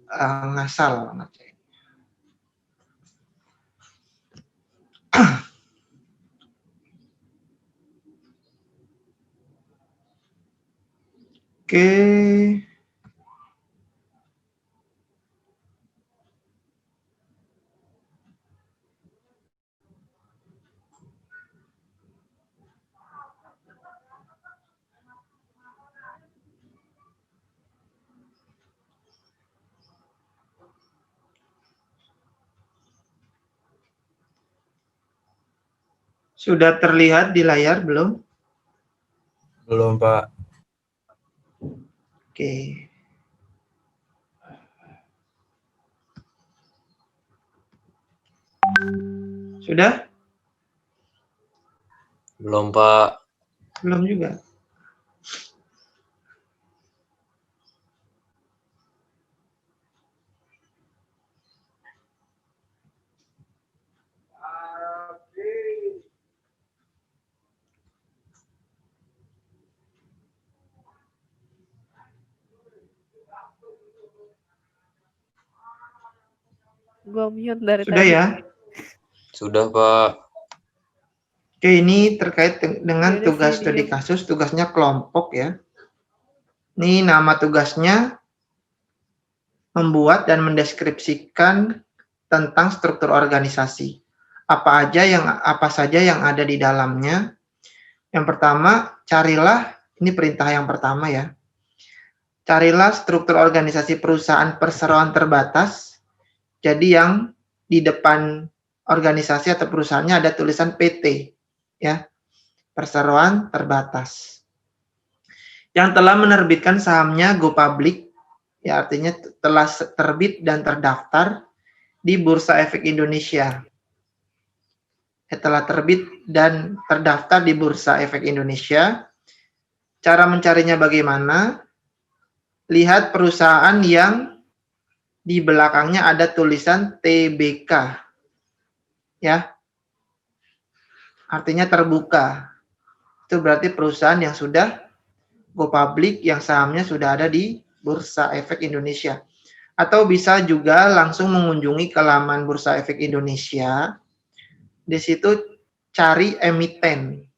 ngasal banget. Oke. Sudah terlihat di layar belum? Belum, Pak. Oke. Sudah? Belum, Pak. Belum juga. Gua mute dari Sudah tadi. ya? Sudah, Pak. Oke, ini terkait dengan Beda tugas sih, studi diem. kasus, tugasnya kelompok ya. Ini nama tugasnya membuat dan mendeskripsikan tentang struktur organisasi. Apa saja yang ada di dalamnya. Yang pertama, carilah, ini perintah yang pertama ya. Carilah struktur organisasi perusahaan perseroan terbatas. Jadi yang di depan organisasi atau perusahaannya ada tulisan PT ya. Perseroan terbatas. Yang telah menerbitkan sahamnya go public, ya artinya telah terbit dan terdaftar di Bursa Efek Indonesia. Telah terbit dan terdaftar di Bursa Efek Indonesia. Cara mencarinya bagaimana? Lihat perusahaan yang di belakangnya ada tulisan TBK. Ya. Artinya terbuka. Itu berarti perusahaan yang sudah go public, yang sahamnya sudah ada di Bursa Efek Indonesia. Atau bisa juga langsung mengunjungi ke laman Bursa Efek Indonesia. Di situ cari emiten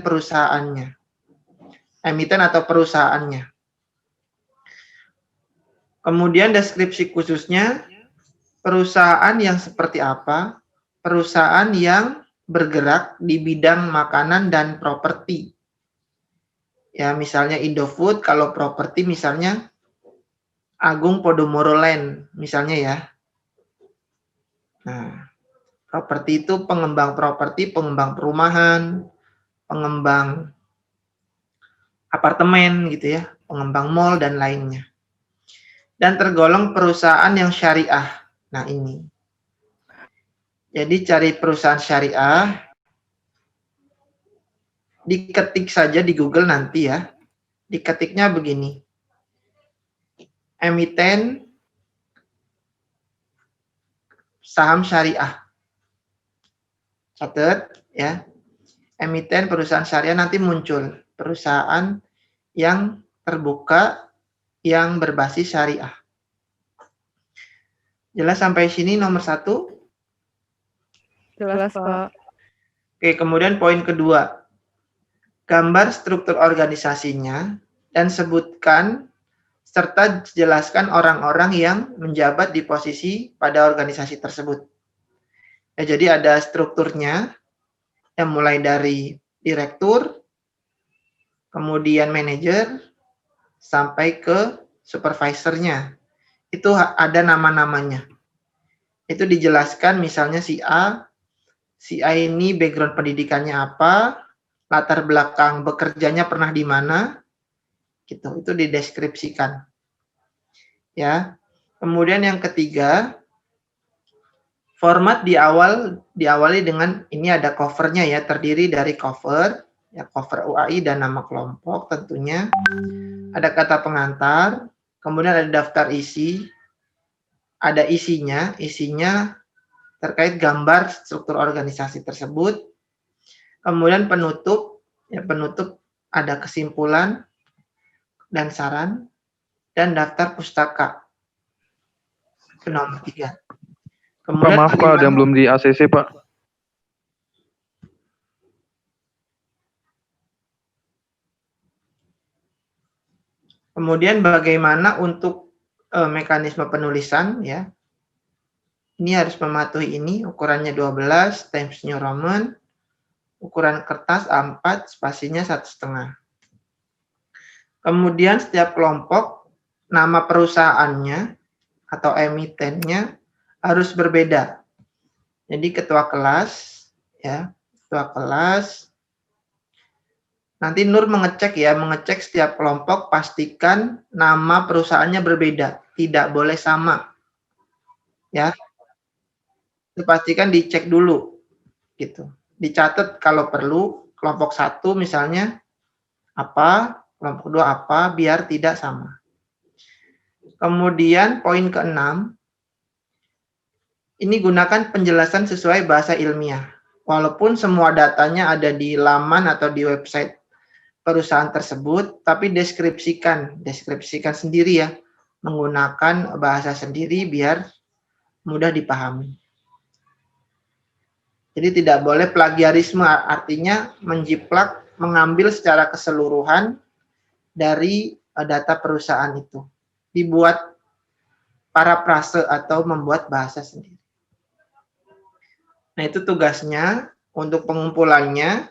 perusahaannya. Emiten atau perusahaannya. Kemudian deskripsi khususnya, perusahaan yang seperti apa? Perusahaan yang bergerak di bidang makanan dan properti. Ya, misalnya Indofood, kalau properti misalnya Agung Podomoro Land, misalnya ya. Nah, properti itu pengembang properti, pengembang perumahan, pengembang apartemen gitu ya, pengembang mall dan lainnya. Dan tergolong perusahaan yang syariah. Nah, ini. Jadi cari perusahaan syariah, diketik saja di Google nanti ya. Diketiknya begini. Emiten saham syariah. Catat ya. Emiten perusahaan syariah nanti muncul perusahaan yang terbuka yang berbasis syariah. Jelas sampai sini nomor 1? Jelas, Pak. Oke, kemudian poin kedua. Gambar struktur organisasinya dan sebutkan serta jelaskan orang-orang yang menjabat di posisi pada organisasi tersebut. Ya, jadi ada strukturnya yang mulai dari direktur, kemudian manajer, sampai ke supervisornya. Itu ada nama-namanya. Itu dijelaskan misalnya si A ini background pendidikannya apa, latar belakang bekerjanya pernah di mana, gitu. Itu dideskripsikan. Ya. Kemudian yang ketiga, format diawali dengan ini ada covernya ya, terdiri dari cover, ya cover UAI dan nama kelompok tentunya. Ada kata pengantar, kemudian ada daftar isi, ada isinya terkait gambar struktur organisasi tersebut. Kemudian penutup, ya penutup ada kesimpulan dan saran, dan daftar pustaka. Itu nomor 3. Pak, Kemudian maaf Pak, ada yang belum di ACC Pak. Kemudian bagaimana untuk mekanisme penulisan ya. Ini harus mematuhi ini, ukurannya 12, Times New Roman, ukuran kertas A4, spasinya 1,5. Kemudian setiap kelompok, nama perusahaannya atau emitennya harus berbeda. Jadi ketua kelas, ya, ketua kelas. Nanti Nur mengecek setiap kelompok, pastikan nama perusahaannya berbeda, tidak boleh sama. Ya. Dipastikan dicek dulu gitu. Dicatat kalau perlu kelompok 1 misalnya apa, kelompok 2 apa biar tidak sama. Kemudian poin ke-6 ini gunakan penjelasan sesuai bahasa ilmiah. Walaupun semua datanya ada di laman atau di website perusahaan tersebut, tapi deskripsikan sendiri ya, menggunakan bahasa sendiri biar mudah dipahami. Jadi tidak boleh plagiarisme, artinya menjiplak, mengambil secara keseluruhan dari data perusahaan itu. Dibuat parafrase atau membuat bahasa sendiri. Nah, itu tugasnya. Untuk pengumpulannya,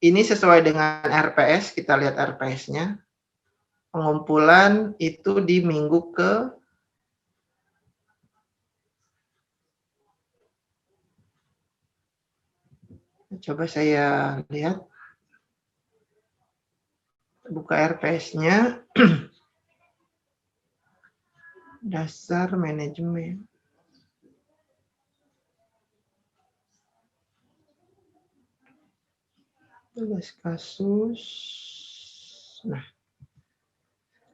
ini sesuai dengan RPS, kita lihat RPS-nya. Pengumpulan itu di minggu ke coba saya lihat, buka RPS-nya, dasar manajemen. Tugas kasus. Nah,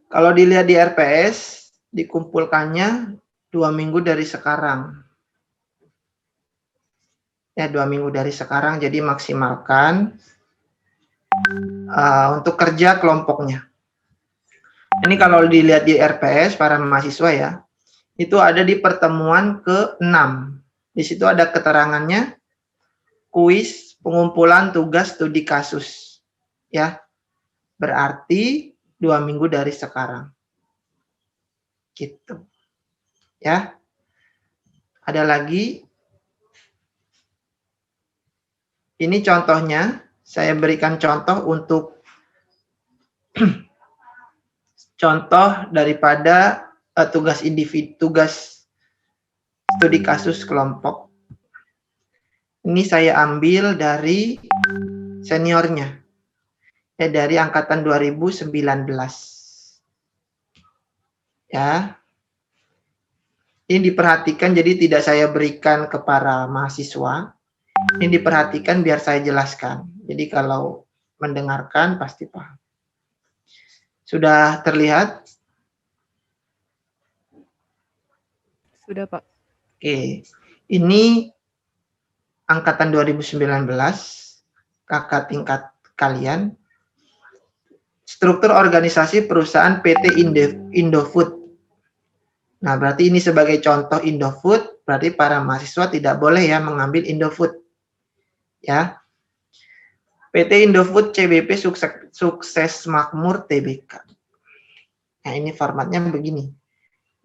kalau dilihat di RPS, dikumpulkannya 2 minggu dari sekarang. Ya, 2 minggu dari sekarang, jadi maksimalkan untuk kerja kelompoknya. Ini kalau dilihat di RPS, para mahasiswa ya, itu ada di pertemuan ke-6. Di situ ada keterangannya, kuis pengumpulan tugas studi kasus. Ya, berarti 2 minggu dari sekarang. Gitu. Ya. Ada lagi. Ini contohnya, saya berikan contoh untuk contoh daripada tugas individu, tugas studi kasus kelompok. Ini saya ambil dari seniornya, ya, dari angkatan 2019. Ya, ini diperhatikan, jadi tidak saya berikan ke para mahasiswa. Ini diperhatikan biar saya jelaskan. Jadi kalau mendengarkan pasti paham. Sudah terlihat? Sudah, Pak. Oke. Ini angkatan 2019, kakak tingkat kalian. Struktur organisasi perusahaan PT Indofood. Nah, berarti ini sebagai contoh Indofood, berarti para mahasiswa tidak boleh ya mengambil Indofood. Ya. PT Indofood CBP Sukses Makmur Tbk. Nah, ini formatnya begini.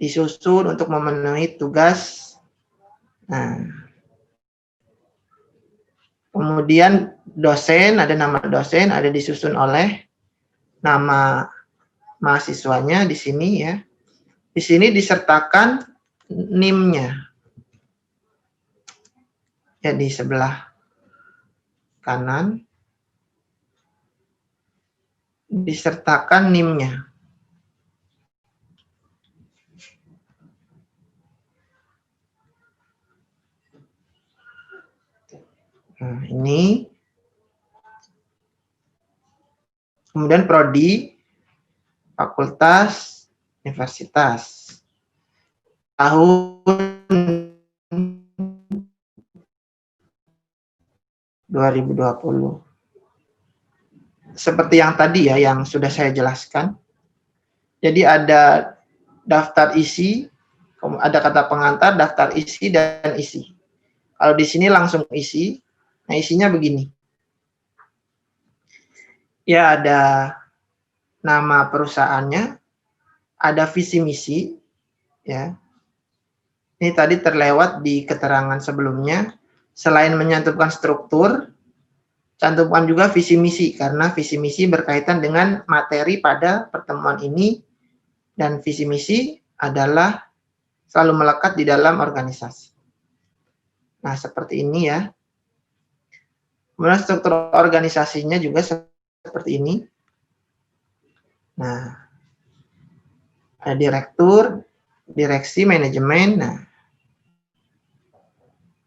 Disusun untuk memenuhi tugas. Nah, kemudian dosen, ada nama dosen, ada disusun oleh nama mahasiswanya di sini ya. Di sini disertakan NIM-nya. Ya, di sebelah kanan disertakan NIM-nya. Nah, ini. Kemudian prodi, fakultas, universitas. Tahun 2020. Seperti yang tadi ya, yang sudah saya jelaskan. Jadi ada daftar isi, Ada kata pengantar, daftar isi, dan isi. Kalau di sini langsung isi, nah isinya begini. Ya, ada nama perusahaannya, ada visi misi, ya. Ini tadi terlewat di keterangan sebelumnya. Selain menyantumkan struktur, cantumkan juga visi misi, karena visi misi berkaitan dengan materi pada pertemuan ini, dan visi misi adalah selalu melekat di dalam organisasi. Nah, seperti ini ya. Kemudian struktur organisasinya juga seperti ini. Nah, ada direktur, direksi, manajemen. Nah,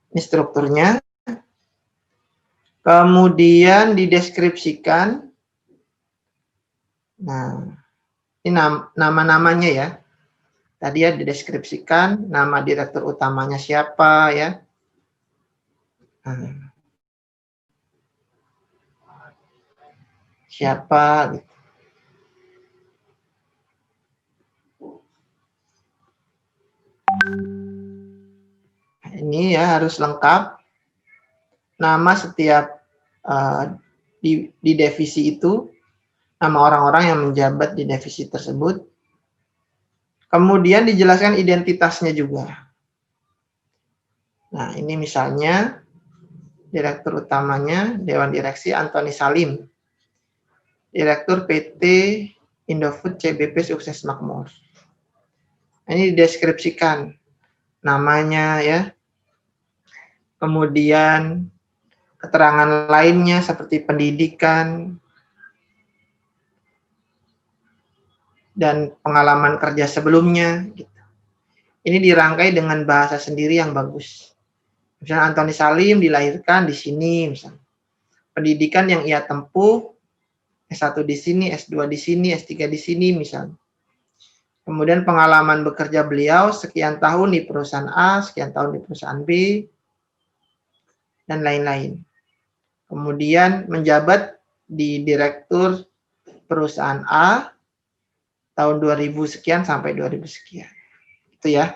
ini strukturnya. Kemudian dideskripsikan. Nah, ini nama-namanya ya. Tadi ya dideskripsikan, nama direktur utamanya siapa ya. Nah, siapa gitu. Ini ya harus lengkap. Nama setiap di divisi itu, nama orang-orang yang menjabat di divisi tersebut. Kemudian dijelaskan identitasnya juga. Nah, ini misalnya direktur utamanya Dewan Direksi Antoni Salim. Direktur PT Indofood CBP Sukses Makmur. Ini dideskripsikan namanya ya. Kemudian keterangan lainnya seperti pendidikan dan pengalaman kerja sebelumnya. Gitu. Ini dirangkai dengan bahasa sendiri yang bagus. Misalnya Antoni Salim dilahirkan di sini, misalnya. Pendidikan yang ia tempuh, S1 di sini, S2 di sini, S3 di sini, misalnya. Kemudian pengalaman bekerja beliau sekian tahun di perusahaan A, sekian tahun di perusahaan B, dan lain-lain. Kemudian menjabat di direktur perusahaan A tahun 2000 sekian sampai 2000 sekian. Itu ya.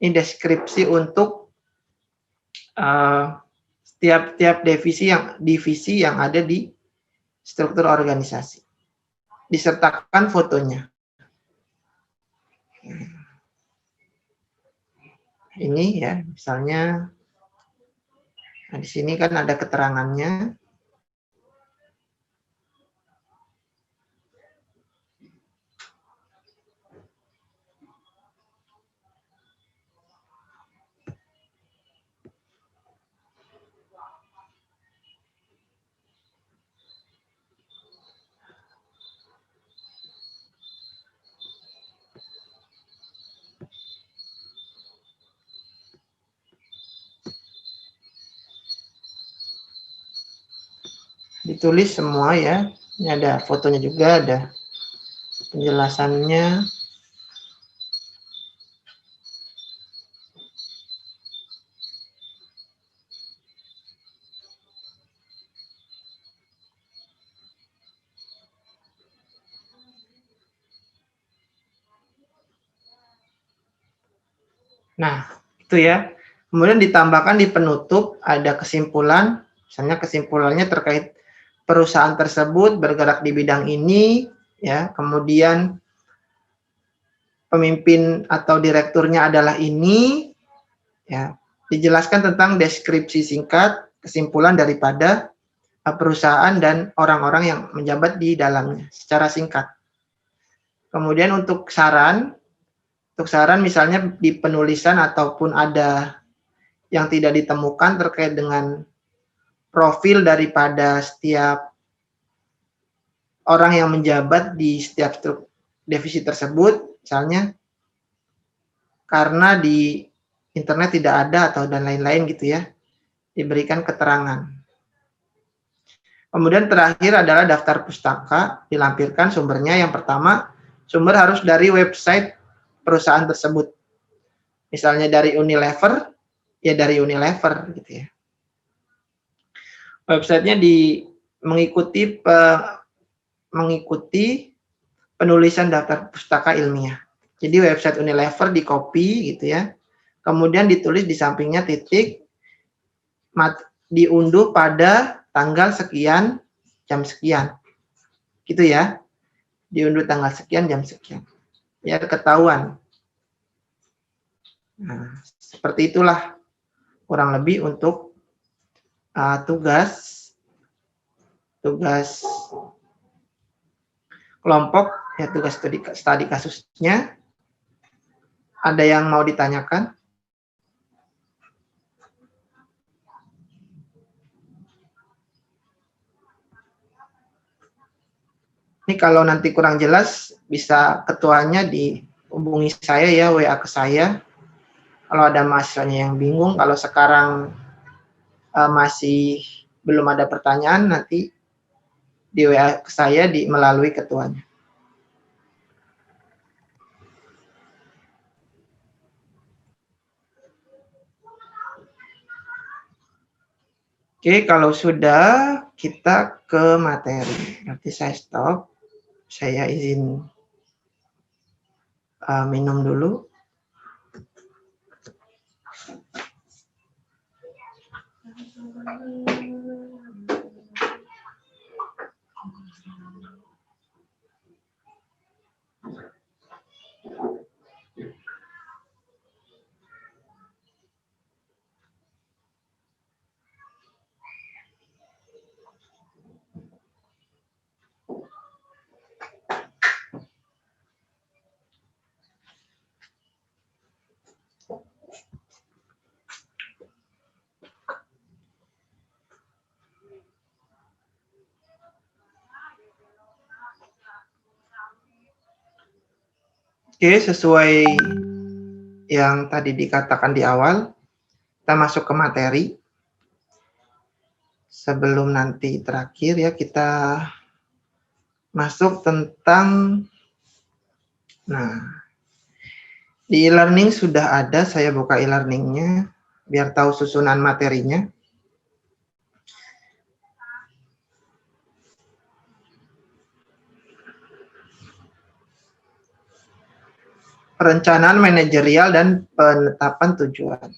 Ini deskripsi untuk setiap divisi yang ada di struktur organisasi. Disertakan fotonya. Ini ya, misalnya nah, di sini kan ada keterangannya. Ditulis semua ya. Ini ada fotonya juga, ada penjelasannya. Nah, itu ya. Kemudian ditambahkan di penutup ada kesimpulan, misalnya kesimpulannya terkait perusahaan tersebut bergerak di bidang ini, ya. Kemudian pemimpin atau direkturnya adalah ini, ya. Dijelaskan tentang deskripsi singkat, kesimpulan daripada perusahaan dan orang-orang yang menjabat di dalamnya secara singkat. Kemudian untuk saran misalnya di penulisan ataupun ada yang tidak ditemukan terkait dengan profil daripada setiap orang yang menjabat di setiap divisi tersebut, misalnya karena di internet tidak ada atau dan lain-lain gitu ya, diberikan keterangan. Kemudian terakhir adalah daftar pustaka, dilampirkan sumbernya. Yang pertama, sumber harus dari website perusahaan tersebut. Misalnya dari Unilever, ya dari Unilever gitu ya. Websitenya mengikuti penulisan daftar pustaka ilmiah. Jadi website Unilever di copy gitu ya. Kemudian ditulis di sampingnya titik, diunduh pada tanggal sekian, jam sekian. Gitu ya. Diunduh tanggal sekian, jam sekian. Ya, ketahuan. Nah, seperti itulah kurang lebih untuk tugas kelompok, ya tugas studi kasusnya. Ada yang mau ditanyakan? Ini kalau nanti kurang jelas, bisa ketuanya dihubungi saya ya, WA ke saya. Kalau ada mahasiswanya yang bingung, kalau sekarang masih belum ada pertanyaan, nanti di WA ke saya melalui ketuanya. Oke, kalau sudah, kita ke materi. Nanti saya stop. Saya izin minum dulu. Oke, sesuai yang tadi dikatakan di awal, kita masuk ke materi. Sebelum nanti terakhir ya, kita masuk tentang, di e-learning sudah ada, saya buka e-learningnya, biar tahu susunan materinya. Perencanaan manajerial dan penetapan tujuan.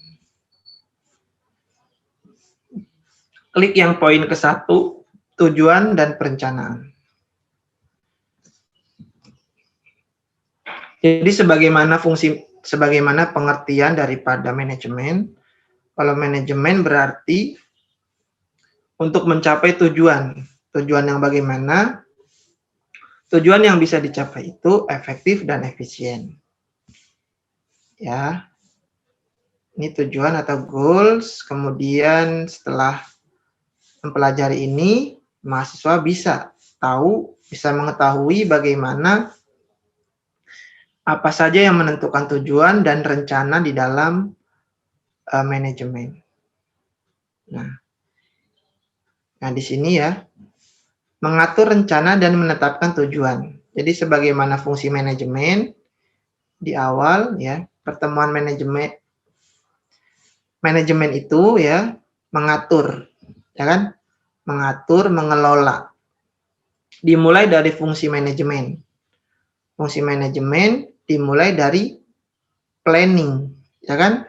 Klik yang poin ke-1, tujuan dan perencanaan. Jadi sebagaimana pengertian daripada manajemen. Kalau manajemen berarti untuk mencapai tujuan. Tujuan yang bagaimana? Tujuan yang bisa dicapai itu efektif dan efisien. Ya. Ini tujuan atau goals. Kemudian setelah mempelajari ini, mahasiswa bisa mengetahui bagaimana apa saja yang menentukan tujuan dan rencana di dalam manajemen. Nah, di sini ya, mengatur rencana dan menetapkan tujuan. Jadi sebagaimana fungsi manajemen di awal ya, pertemuan manajemen itu ya mengatur, ya kan? Mengatur, mengelola. Dimulai dari fungsi manajemen. Fungsi manajemen dimulai dari planning, ya kan?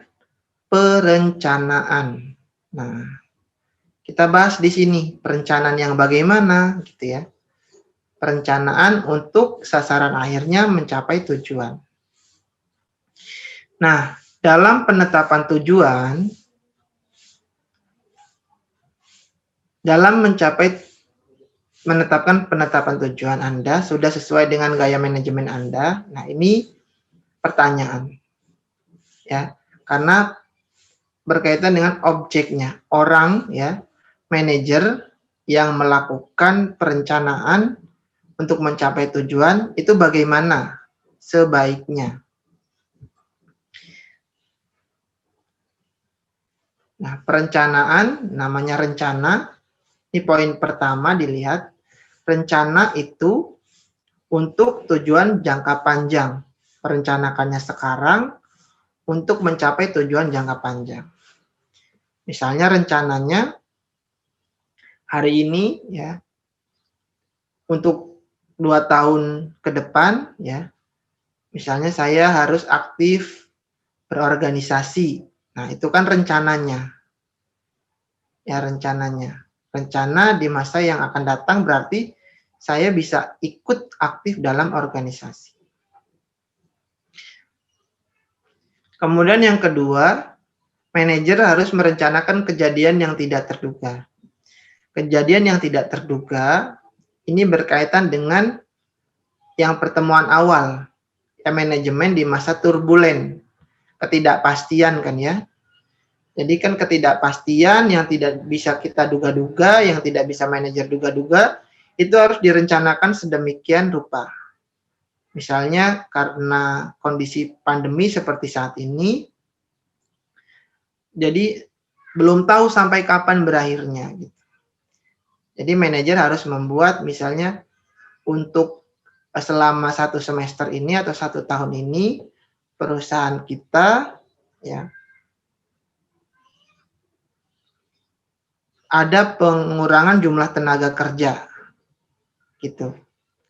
Perencanaan. Nah, kita bahas di sini perencanaan yang bagaimana, gitu ya. Perencanaan untuk sasaran akhirnya mencapai tujuan. Nah, dalam penetapan tujuan, dalam menetapkan penetapan tujuan Anda sudah sesuai dengan gaya manajemen Anda. Nah, ini pertanyaan. Ya, karena berkaitan dengan objeknya. Orang ya, manajer yang melakukan perencanaan untuk mencapai tujuan itu bagaimana sebaiknya. Nah, perencanaan namanya rencana. Ini poin pertama dilihat. Rencana itu untuk tujuan jangka panjang. Perencanakannya sekarang untuk mencapai tujuan jangka panjang. Misalnya rencananya hari ini ya untuk 2 tahun ke depan ya Misalnya saya harus aktif berorganisasi. Nah, itu kan rencananya. Ya, rencananya. Rencana di masa yang akan datang berarti saya bisa ikut aktif dalam organisasi. Kemudian yang kedua, manajer harus merencanakan kejadian yang tidak terduga. Kejadian yang tidak terduga ini berkaitan dengan yang pertemuan awal, ya, manajemen di masa turbulen, ketidakpastian kan ya. Jadi kan ketidakpastian yang tidak bisa kita duga-duga, yang tidak bisa manajer duga-duga, itu harus direncanakan sedemikian rupa. Misalnya karena kondisi pandemi seperti saat ini, jadi belum tahu sampai kapan berakhirnya. Gitu. Jadi manajer harus membuat misalnya untuk selama 1 semester ini atau 1 tahun ini perusahaan kita ya ada pengurangan jumlah tenaga kerja gitu.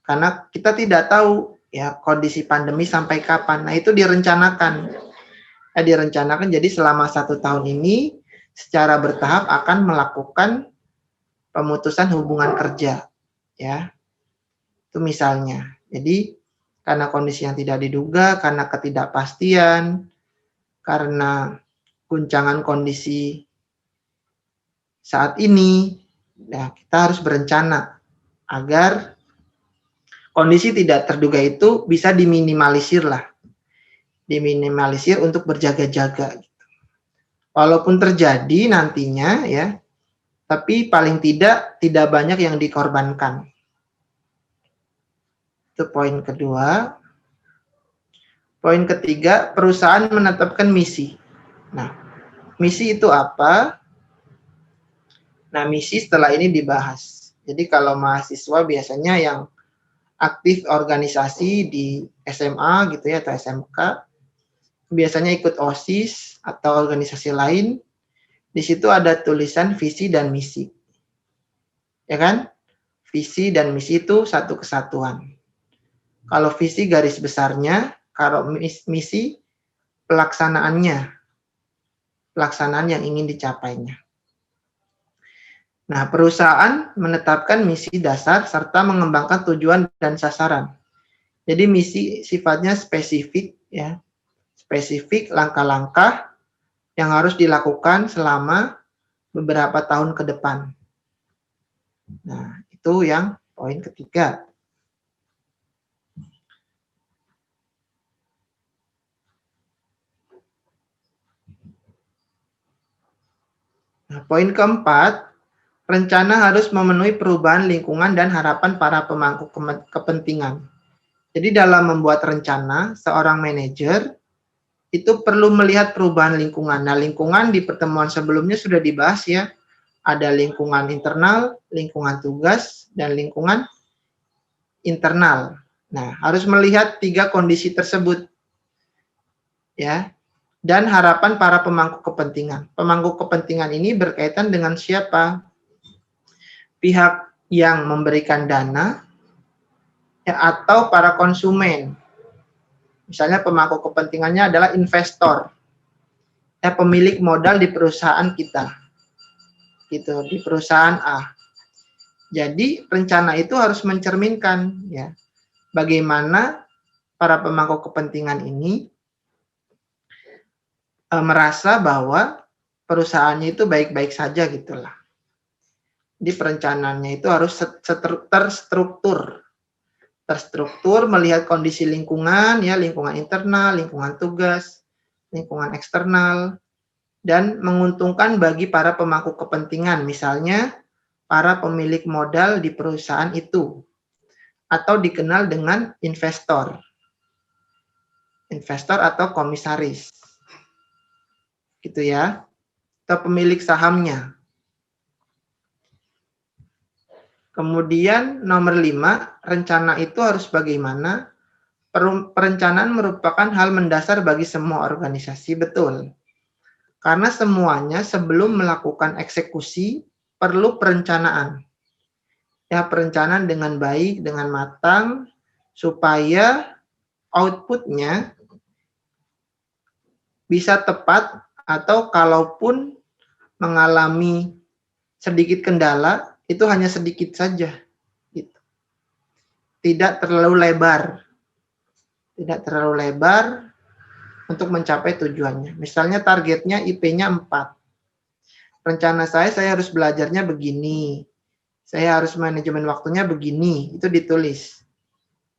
Karena kita tidak tahu ya kondisi pandemi sampai kapan. Nah, itu direncanakan. Direncanakan jadi selama 1 tahun ini secara bertahap akan melakukan pemutusan hubungan kerja ya. Itu misalnya. Jadi karena kondisi yang tidak diduga, karena ketidakpastian, karena guncangan kondisi saat ini, ya kita harus berencana agar kondisi tidak terduga itu bisa diminimalisir lah. Diminimalisir untuk berjaga-jaga. Walaupun terjadi nantinya ya, tapi paling tidak banyak yang dikorbankan. Itu poin kedua. Poin ketiga, perusahaan menetapkan misi. Nah, misi itu apa? Nah, misi setelah ini dibahas. Jadi kalau mahasiswa biasanya yang aktif organisasi di SMA gitu ya atau SMK, biasanya ikut OSIS atau organisasi lain. Di situ ada tulisan visi dan misi. Ya kan? Visi dan misi itu satu kesatuan. Kalau visi garis besarnya, kalau misi pelaksanaannya. Pelaksanaan yang ingin dicapainya. Nah, perusahaan menetapkan misi dasar serta mengembangkan tujuan dan sasaran. Jadi misi sifatnya spesifik ya. Spesifik langkah-langkah yang harus dilakukan selama beberapa tahun ke depan. Nah, itu yang poin ketiga. Nah, poin keempat, rencana harus memenuhi perubahan lingkungan dan harapan para pemangku kepentingan. Jadi dalam membuat rencana, seorang manajer itu perlu melihat perubahan lingkungan. Nah, lingkungan di pertemuan sebelumnya sudah dibahas ya. Ada lingkungan internal, lingkungan tugas, dan lingkungan internal. Nah, harus melihat 3 kondisi tersebut. Ya. Dan harapan para pemangku kepentingan. Pemangku kepentingan ini berkaitan dengan siapa? Pihak yang memberikan dana ya, atau para konsumen. Misalnya pemangku kepentingannya adalah investor, ya, pemilik modal di perusahaan kita, gitu, di perusahaan A. Jadi rencana itu harus mencerminkan, ya, bagaimana para pemangku kepentingan ini merasa bahwa perusahaannya itu baik-baik saja, gitulah. Di perencanaannya itu harus terstruktur melihat kondisi lingkungan ya, lingkungan internal, lingkungan tugas, lingkungan eksternal, dan menguntungkan bagi para pemangku kepentingan, misalnya para pemilik modal di perusahaan itu atau dikenal dengan investor atau komisaris gitu ya, atau pemilik sahamnya. Kemudian nomor 5, rencana itu harus bagaimana? Perencanaan merupakan hal mendasar bagi semua organisasi, betul. Karena semuanya sebelum melakukan eksekusi perlu perencanaan. Ya, perencanaan dengan baik, dengan matang, supaya outputnya bisa tepat atau kalaupun mengalami sedikit kendala, itu hanya sedikit saja. Gitu. Tidak terlalu lebar. Tidak terlalu lebar untuk mencapai tujuannya. Misalnya targetnya IP-nya 4. Rencana saya harus belajarnya begini. Saya harus manajemen waktunya begini. Itu ditulis.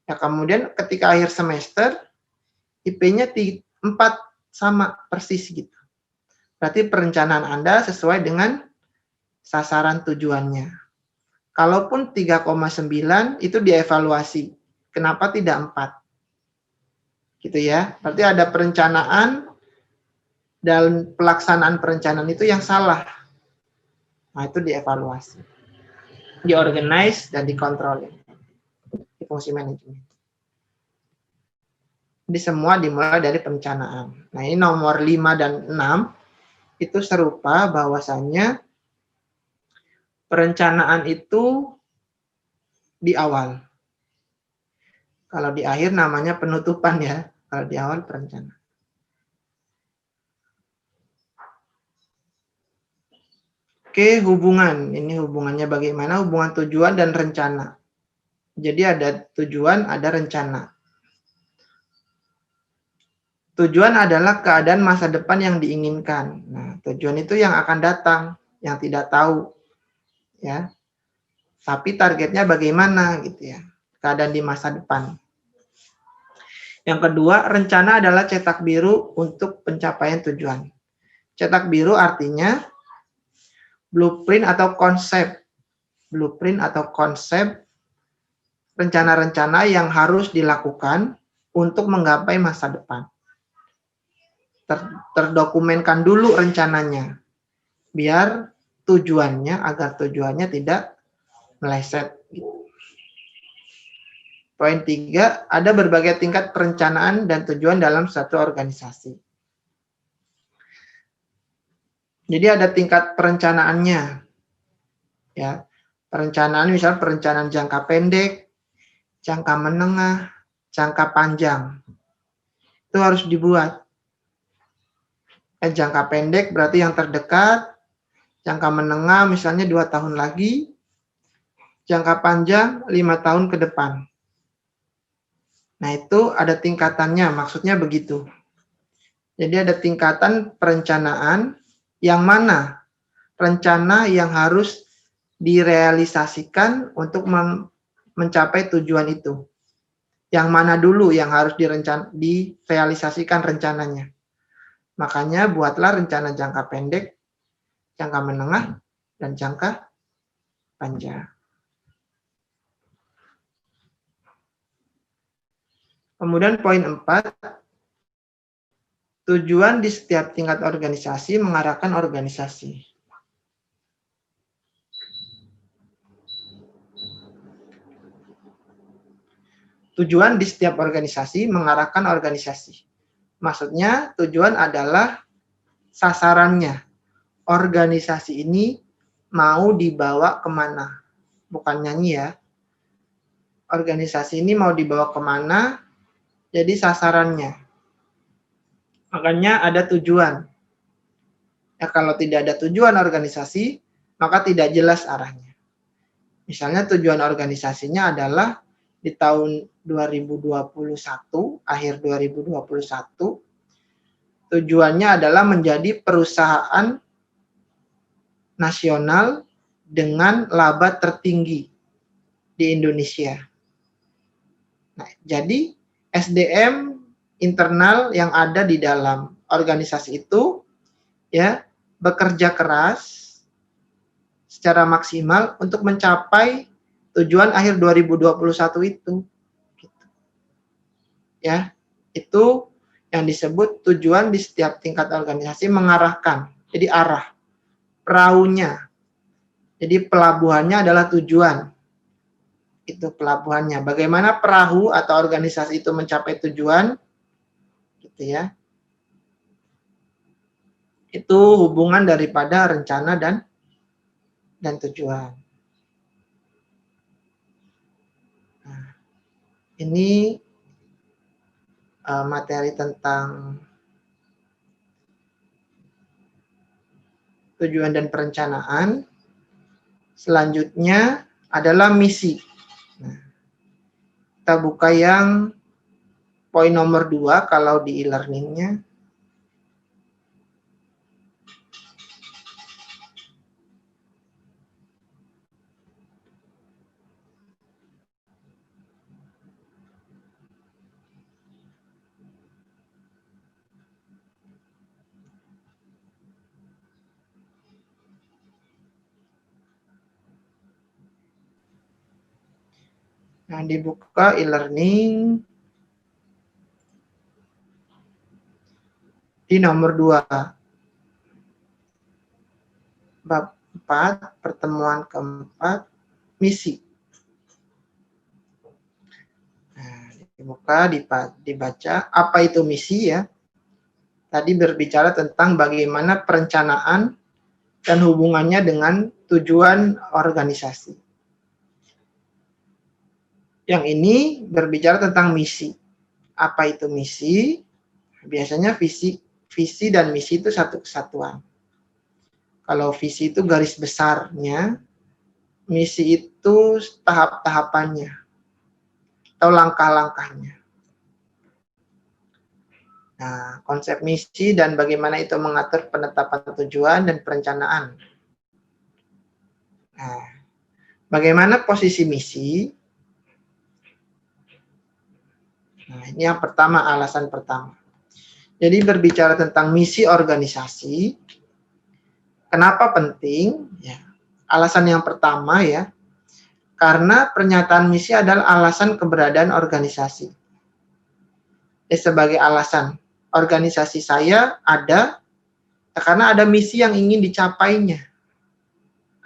Ya, kemudian ketika akhir semester, IP-nya 4 sama persis gitu. Berarti perencanaan Anda sesuai dengan sasaran tujuannya. Kalaupun 3,9 itu dievaluasi. Kenapa tidak 4? Gitu ya. Berarti ada perencanaan dan pelaksanaan perencanaan itu yang salah. Nah, itu dievaluasi. Diorganize dan dikontrol. Di fungsi manajemen. Jadi semua dimulai dari perencanaan. Nah, ini nomor 5 dan 6 itu serupa bahwasannya perencanaan itu di awal. Kalau di akhir namanya penutupan ya. Kalau di awal perencanaan. Oke, hubungan. Ini hubungannya bagaimana? Hubungan tujuan dan rencana. Jadi ada tujuan, ada rencana. Tujuan adalah keadaan masa depan yang diinginkan. Nah, tujuan itu yang akan datang, yang tidak tahu. Ya. Tapi targetnya bagaimana gitu ya. Keadaan di masa depan. Yang kedua, rencana adalah cetak biru untuk pencapaian tujuan. Cetak biru artinya blueprint atau konsep. Blueprint atau konsep rencana-rencana yang harus dilakukan untuk menggapai masa depan. Terdokumenkan dulu rencananya. Biar tujuannya, agar tujuannya tidak meleset. Poin 3, ada berbagai tingkat perencanaan dan tujuan dalam satu organisasi. Jadi ada tingkat perencanaannya. Ya. Perencanaan misalnya perencanaan jangka pendek, jangka menengah, jangka panjang. Itu harus dibuat. Jangka pendek berarti yang terdekat, jangka menengah misalnya 2 tahun lagi, jangka panjang 5 tahun ke depan. Nah, itu ada tingkatannya, maksudnya begitu. Jadi ada tingkatan perencanaan yang mana rencana yang harus direalisasikan untuk mencapai tujuan itu. Yang mana dulu yang harus direalisasikan rencananya. Makanya buatlah rencana jangka pendek, jangka menengah, dan jangka panjang. Kemudian poin 4, tujuan di setiap tingkat organisasi mengarahkan organisasi. Tujuan di setiap organisasi mengarahkan organisasi. Maksudnya tujuan adalah sasarannya. Organisasi ini mau dibawa kemana? Bukan nyanyi ya. Organisasi ini mau dibawa kemana? Jadi sasarannya. Makanya ada tujuan. Ya, kalau tidak ada tujuan organisasi, maka tidak jelas arahnya. Misalnya tujuan organisasinya adalah di tahun 2021, akhir 2021, tujuannya adalah menjadi perusahaan nasional dengan laba tertinggi di Indonesia. Nah, jadi SDM internal yang ada di dalam organisasi itu ya bekerja keras secara maksimal untuk mencapai tujuan akhir 2021 itu. Ya, itu yang disebut tujuan di setiap tingkat organisasi mengarahkan. Jadi arah perahunya. Jadi pelabuhannya adalah tujuan. Itu pelabuhannya. Bagaimana perahu atau organisasi itu mencapai tujuan? Gitu ya. Itu hubungan daripada rencana dan tujuan. Nah, ini materi tentang tujuan dan perencanaan. Selanjutnya adalah misi. Nah, kita buka yang poin nomor 2 kalau di e-learning-nya. Nah, dibuka e-learning di nomor 2. Bab 4, pertemuan keempat, misi. Nah, dibuka, dibaca. Apa itu misi ya? Tadi berbicara tentang bagaimana perencanaan dan hubungannya dengan tujuan organisasi. Yang ini berbicara tentang misi. Apa itu misi? Biasanya visi dan misi itu satu kesatuan. Kalau visi itu garis besarnya, misi itu tahap-tahapannya atau langkah-langkahnya. Nah, konsep misi dan bagaimana itu mengatur penetapan tujuan dan perencanaan. Nah, bagaimana posisi misi? Nah, ini yang pertama, alasan pertama. Jadi berbicara tentang misi organisasi, kenapa penting? Ya, alasan yang pertama ya, karena pernyataan misi adalah alasan keberadaan organisasi. Sebagai alasan, organisasi saya ada karena ada misi yang ingin dicapainya.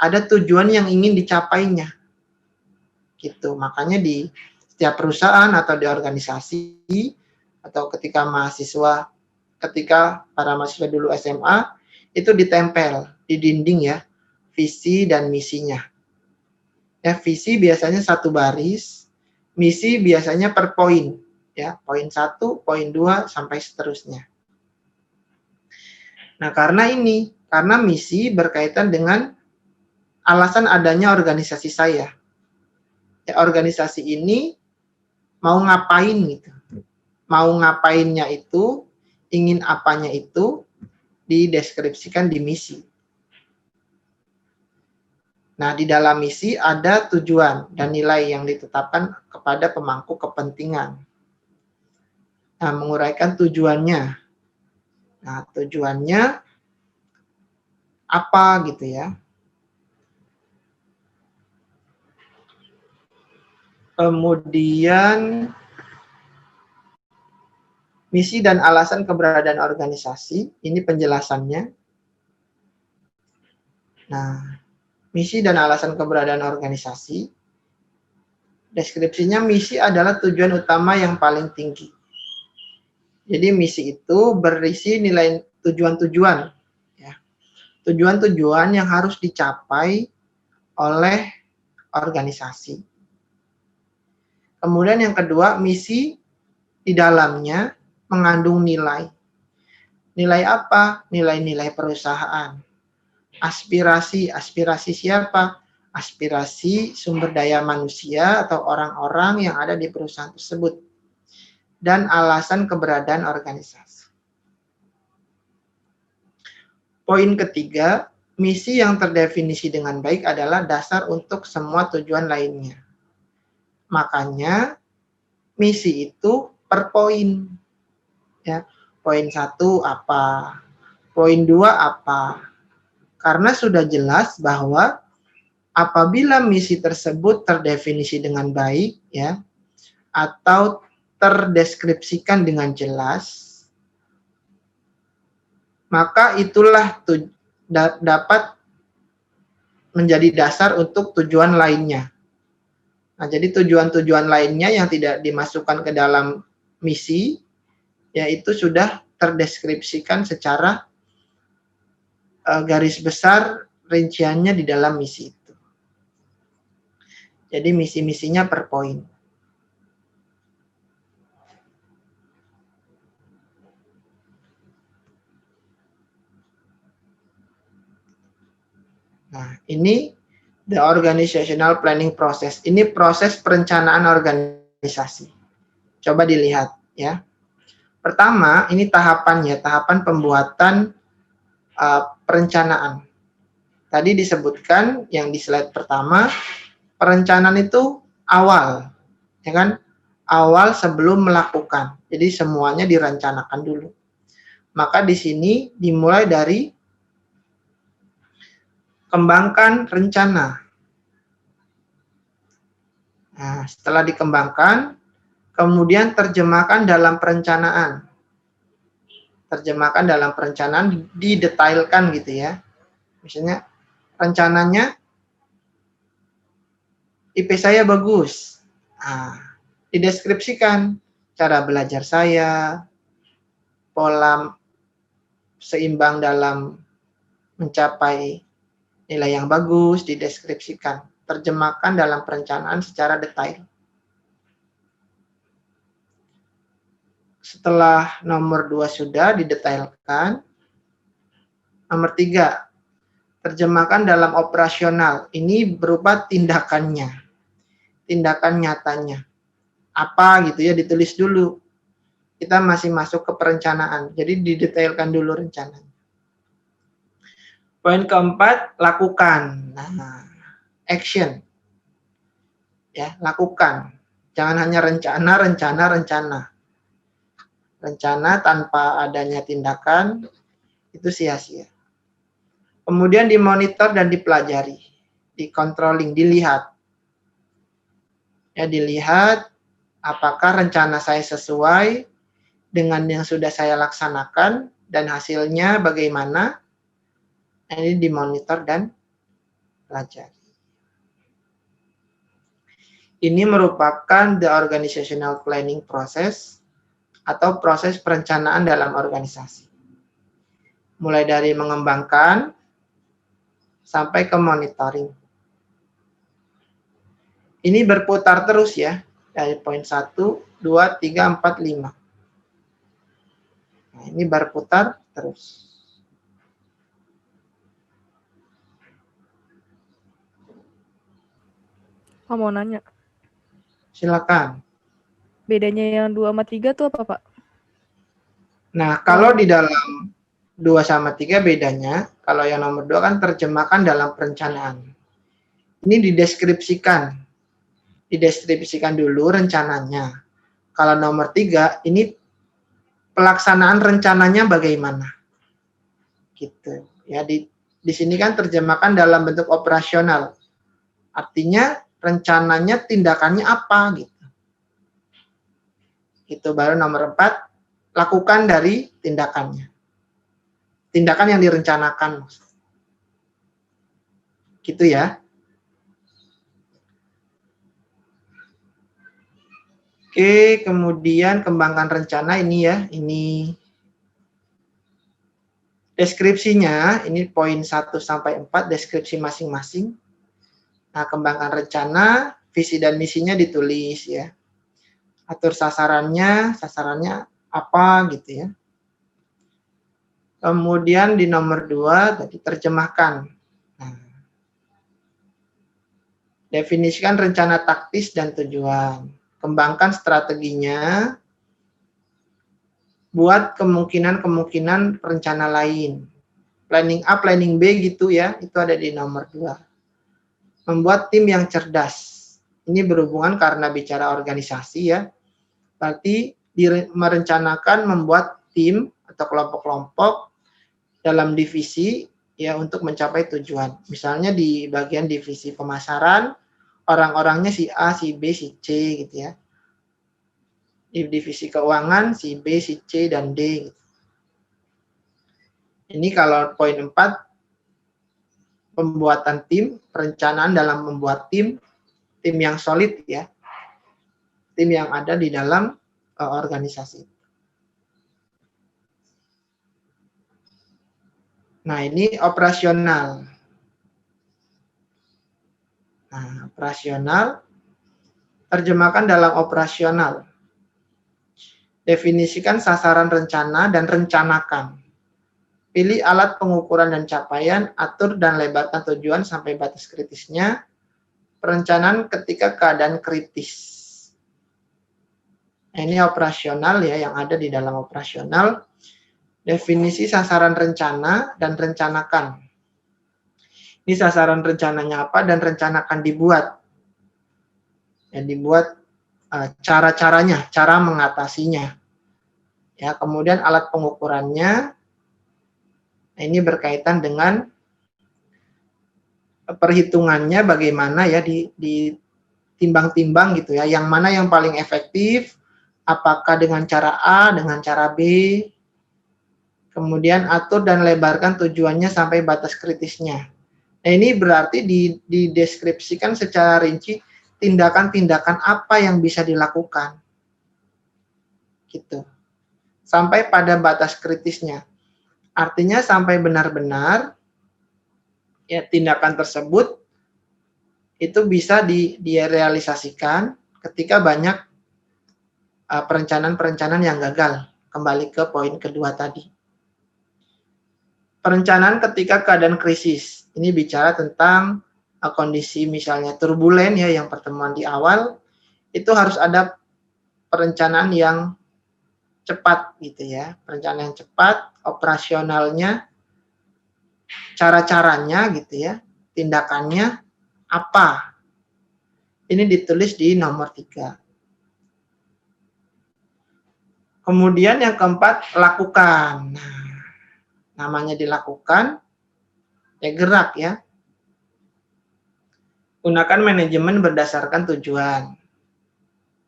Ada tujuan yang ingin dicapainya. Gitu. Makanya di setiap perusahaan atau di organisasi atau ketika para mahasiswa dulu SMA itu ditempel di dinding ya, visi dan misinya. Ya, visi biasanya satu baris, misi biasanya per poin, ya, poin 1, poin 2 sampai seterusnya. Nah, karena misi berkaitan dengan alasan adanya organisasi saya. Ya, organisasi ini mau ngapain gitu. Mau ngapainnya itu, ingin apanya itu dideskripsikan di misi. Nah, di dalam misi ada tujuan dan nilai yang ditetapkan kepada pemangku kepentingan. Nah, menguraikan tujuannya. Nah, tujuannya apa gitu ya. Kemudian misi dan alasan keberadaan organisasi, ini penjelasannya. Nah, misi dan alasan keberadaan organisasi, deskripsinya misi adalah tujuan utama yang paling tinggi. Jadi misi itu berisi nilai tujuan-tujuan, ya. Tujuan-tujuan yang harus dicapai oleh organisasi. Kemudian yang kedua, misi di dalamnya mengandung nilai. Nilai apa? Nilai-nilai perusahaan. Aspirasi siapa? Aspirasi sumber daya manusia atau orang-orang yang ada di perusahaan tersebut. Dan alasan keberadaan organisasi. Poin ketiga, misi yang terdefinisi dengan baik adalah dasar untuk semua tujuan lainnya. Makanya misi itu per poin. Ya, poin 1 apa? Poin 2 apa? Karena sudah jelas bahwa apabila misi tersebut terdefinisi dengan baik ya atau terdeskripsikan dengan jelas, maka itulah dapat menjadi dasar untuk tujuan lainnya. Nah, jadi tujuan-tujuan lainnya yang tidak dimasukkan ke dalam misi, yaitu sudah terdeskripsikan secara garis besar rinciannya di dalam misi itu. Jadi misi-misinya per poin. Nah, ini the organizational planning process. Ini proses perencanaan organisasi. Coba dilihat ya. Pertama, ini tahapannya, tahapan pembuatan perencanaan. Tadi disebutkan yang di slide pertama, perencanaan itu awal, ya kan? Awal sebelum melakukan. Jadi semuanya direncanakan dulu. Maka di sini dimulai dari kembangkan rencana. Nah, setelah dikembangkan, kemudian terjemahkan dalam perencanaan. Terjemahkan dalam perencanaan, didetailkan gitu ya. Misalnya, rencananya IP saya bagus. Nah, dideskripsikan cara belajar saya, pola seimbang dalam mencapai nilai yang bagus, dideskripsikan, terjemahkan dalam perencanaan secara detail. Setelah nomor 2 sudah didetailkan, nomor 3, terjemahkan dalam operasional. Ini berupa tindakannya, tindakan nyatanya. Apa gitu ya, ditulis dulu. Kita masih masuk ke perencanaan, jadi didetailkan dulu rencananya. Poin keempat, lakukan. Nah, action. Ya, lakukan. Jangan hanya rencana. Rencana tanpa adanya tindakan itu sia-sia. Kemudian dimonitor dan dipelajari, dikontrolling, dilihat. Ya, dilihat apakah rencana saya sesuai dengan yang sudah saya laksanakan dan hasilnya bagaimana. Ini dimonitor dan pelajari. Ini merupakan the organizational planning process atau proses perencanaan dalam organisasi. Mulai dari mengembangkan sampai ke monitoring. Ini berputar terus ya, dari poin 1, 2, 3, 4, 5. Nah, ini berputar terus. Pak mau nanya, Silakan. bedanya yang 2 sama 3 tuh apa, Pak? Nah, kalau di dalam 2 sama 3 bedanya, kalau yang nomor 2 kan terjemahkan dalam perencanaan. Ini dideskripsikan dulu rencananya. Kalau nomor 3, ini pelaksanaan rencananya bagaimana. Gitu. Ya, di sini kan terjemahkan dalam bentuk operasional. Artinya rencananya tindakannya apa gitu. Itu baru nomor 4, lakukan dari tindakannya. Tindakan yang direncanakan. Gitu ya. Oke, kemudian kembangkan rencana ini ya, ini deskripsinya, ini poin 1 sampai 4, deskripsi masing-masing. Nah, kembangkan rencana, visi dan misinya ditulis ya. Atur sasarannya apa gitu ya. Kemudian di nomor 2 tadi terjemahkan. Nah, definisikan rencana taktis dan tujuan. Kembangkan strateginya, buat kemungkinan rencana lain. Planning A, planning B gitu ya, itu ada di nomor 2. Membuat tim yang cerdas. Ini berhubungan karena bicara organisasi ya. Berarti merencanakan membuat tim atau kelompok-kelompok dalam divisi ya untuk mencapai tujuan. Misalnya di bagian divisi pemasaran, orang-orangnya si A, si B, si C gitu ya. Di divisi keuangan, si B, si C, dan D. Gitu. Ini kalau poin 4, pembuatan tim, perencanaan dalam membuat tim yang solid ya. Tim yang ada di dalam organisasi. Nah, ini operasional. Nah, operasional, terjemahkan dalam operasional. Definisikan sasaran rencana dan rencanakan. Pilih alat pengukuran dan capaian, atur dan lebarkan tujuan sampai batas kritisnya. Perencanaan ketika keadaan kritis. Nah, ini operasional ya, yang ada di dalam operasional. Definisi sasaran rencana dan rencanakan. Ini sasaran rencananya apa dan rencanakan dibuat. Ya, dibuat cara-caranya, cara mengatasinya. Ya, kemudian alat pengukurannya. Nah, ini berkaitan dengan perhitungannya bagaimana ya ditimbang-timbang gitu ya. Yang mana yang paling efektif, apakah dengan cara A, dengan cara B. Kemudian atur dan lebarkan tujuannya sampai batas kritisnya. Nah, ini berarti dideskripsikan secara rinci tindakan-tindakan apa yang bisa dilakukan. Gitu. Sampai pada batas kritisnya. Artinya sampai benar-benar ya tindakan tersebut itu bisa direalisasikan ketika banyak perencanaan-perencanaan yang gagal. Kembali ke poin kedua tadi. Perencanaan ketika keadaan krisis. Ini bicara tentang kondisi misalnya turbulen ya, yang pertemuan di awal, itu harus ada perencanaan yang cepat gitu ya. Perencanaan yang cepat, operasionalnya, cara-caranya gitu ya, tindakannya apa. Ini ditulis di nomor 3. Kemudian yang keempat, lakukan. Nah, namanya dilakukan, ya gerak ya. Gunakan manajemen berdasarkan tujuan.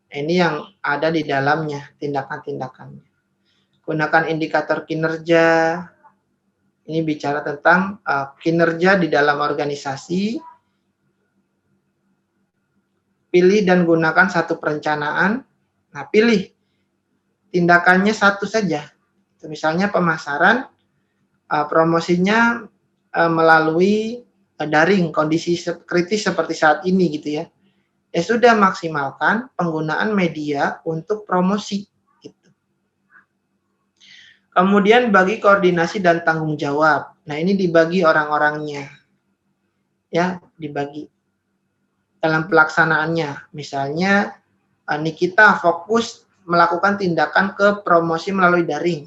Ini yang ada di dalamnya, tindakan-tindakannya. Gunakan indikator kinerja. Ini bicara tentang kinerja di dalam organisasi. Pilih dan gunakan satu perencanaan. Nah, pilih tindakannya satu saja. Misalnya pemasaran, promosinya melalui daring, kondisi kritis seperti saat ini gitu ya. Ya sudah, maksimalkan penggunaan media untuk promosi. Gitu. Kemudian bagi koordinasi dan tanggung jawab. Nah, ini dibagi orang-orangnya. Ya, dibagi dalam pelaksanaannya. Misalnya Nikita fokus melakukan tindakan ke promosi melalui daring.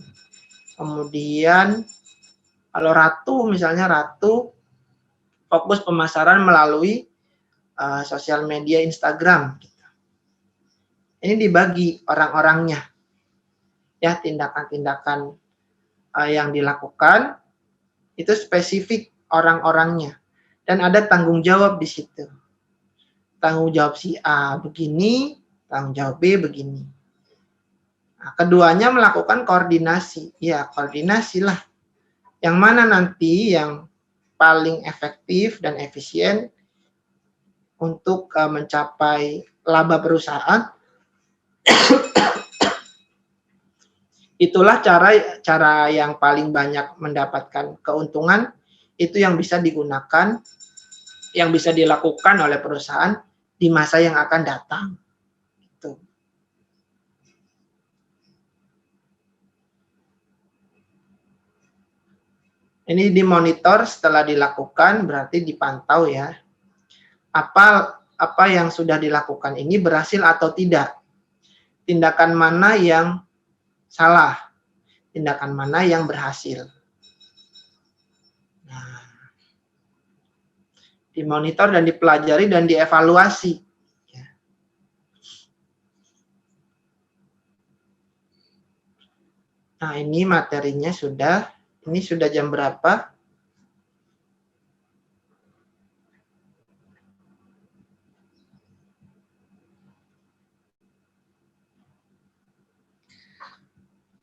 Kemudian kalau Ratu, misalnya Ratu fokus pemasaran melalui sosial media Instagram. Ini dibagi orang-orangnya. Ya, tindakan-tindakan yang dilakukan itu spesifik orang-orangnya. Dan ada tanggung jawab di situ. Tanggung jawab si A begini, tanggung jawab B begini. Nah, keduanya melakukan koordinasi. Ya, koordinasilah. Yang mana nanti yang paling efektif dan efisien untuk mencapai laba perusahaan. Itulah cara yang paling banyak mendapatkan keuntungan, itu yang bisa digunakan, yang bisa dilakukan oleh perusahaan di masa yang akan datang. Gitu. Ini dimonitor setelah dilakukan, berarti dipantau ya. Apa yang sudah dilakukan ini berhasil atau tidak. Tindakan mana yang salah, tindakan mana yang berhasil. Nah, dimonitor dan dipelajari dan dievaluasi. Nah, ini materinya sudah. Ini sudah jam berapa?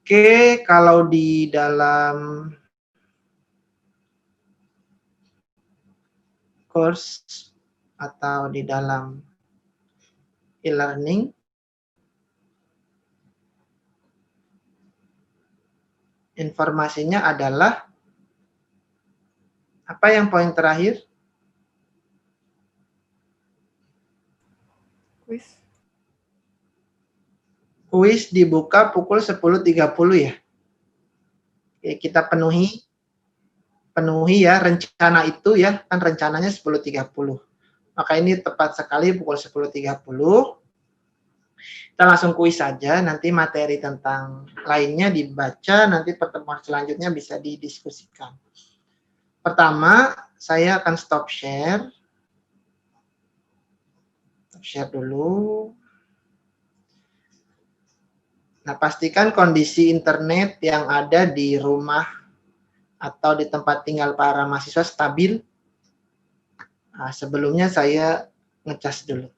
Oke, kalau di dalam course atau di dalam e-learning, informasinya adalah apa yang poin terakhir? Kuis dibuka pukul 10.30 ya. Oke, kita penuhi penuhi ya rencana itu ya, kan rencananya 10.30. Maka ini tepat sekali pukul 10.30. Kita langsung kuis saja, nanti materi tentang lainnya dibaca, nanti pertemuan selanjutnya bisa didiskusikan. Pertama, saya akan stop share. Stop share dulu. Nah, pastikan kondisi internet yang ada di rumah atau di tempat tinggal para mahasiswa stabil. Nah, sebelumnya saya ngecas dulu.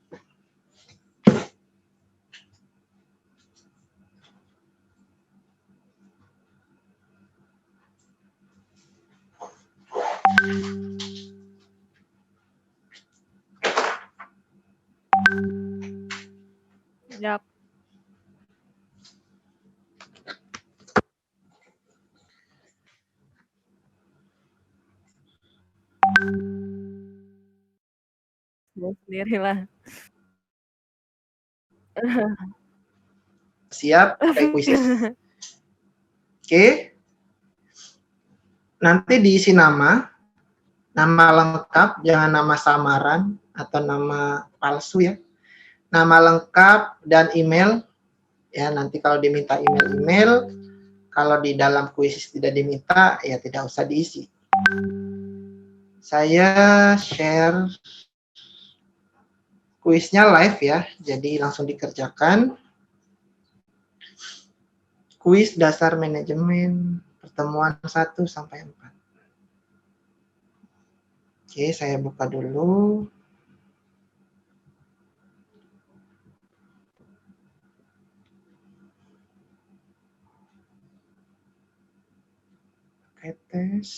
Yap. Gue sendiri lah. Siap, pakai kuis. Oke. Nanti diisi nama lengkap, jangan nama samaran atau nama palsu ya. Nama lengkap dan email. Ya, nanti kalau diminta email. Kalau di dalam kuis tidak diminta, ya tidak usah diisi. Saya share kuisnya live ya, jadi langsung dikerjakan. Kuis dasar manajemen pertemuan 1 sampai 4. Oke, saya buka dulu. Oke, tes.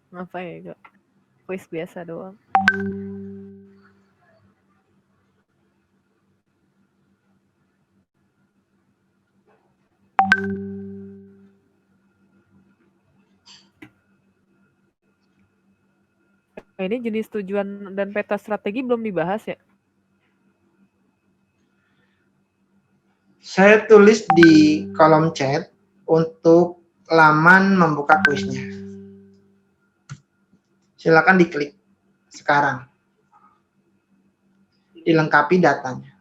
Apa ya, Kak? Kuis biasa doang. Ini jenis tujuan dan peta strategi belum dibahas ya? Saya tulis di kolom chat untuk laman membuka kuisnya. Silakan diklik sekarang. Dilengkapi datanya.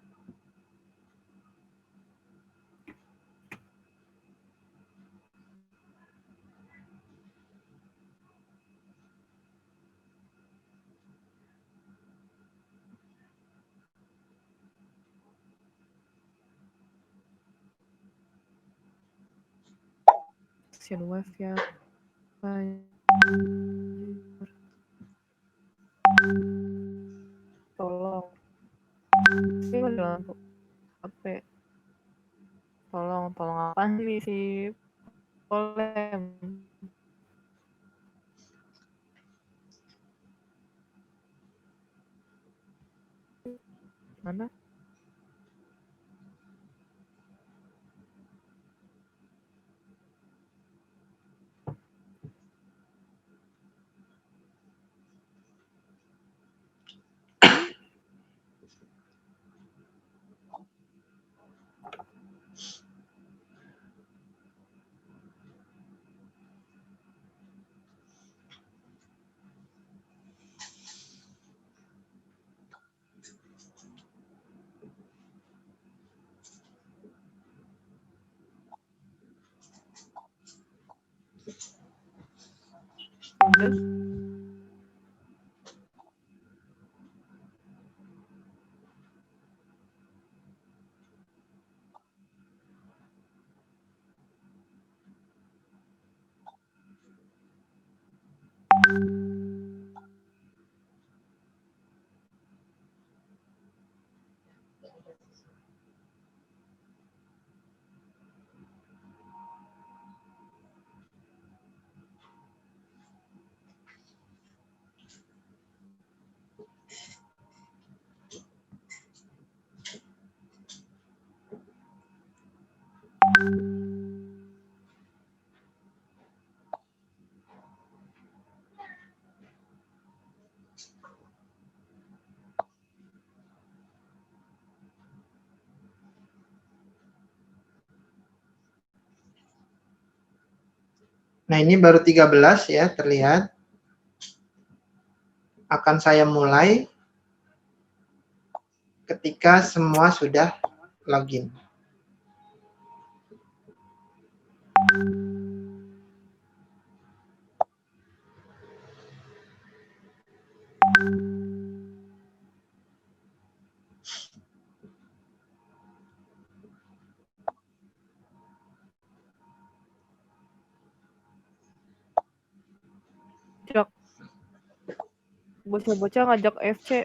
Wave ya. Tolong. Ini mati lampu. Apa? Tolong apa nih si Polem? Mana? Udah. Nah, ini baru 13 ya, terlihat. Akan saya mulai ketika semua sudah login. Jak. Bocah-bocah ngajak FC.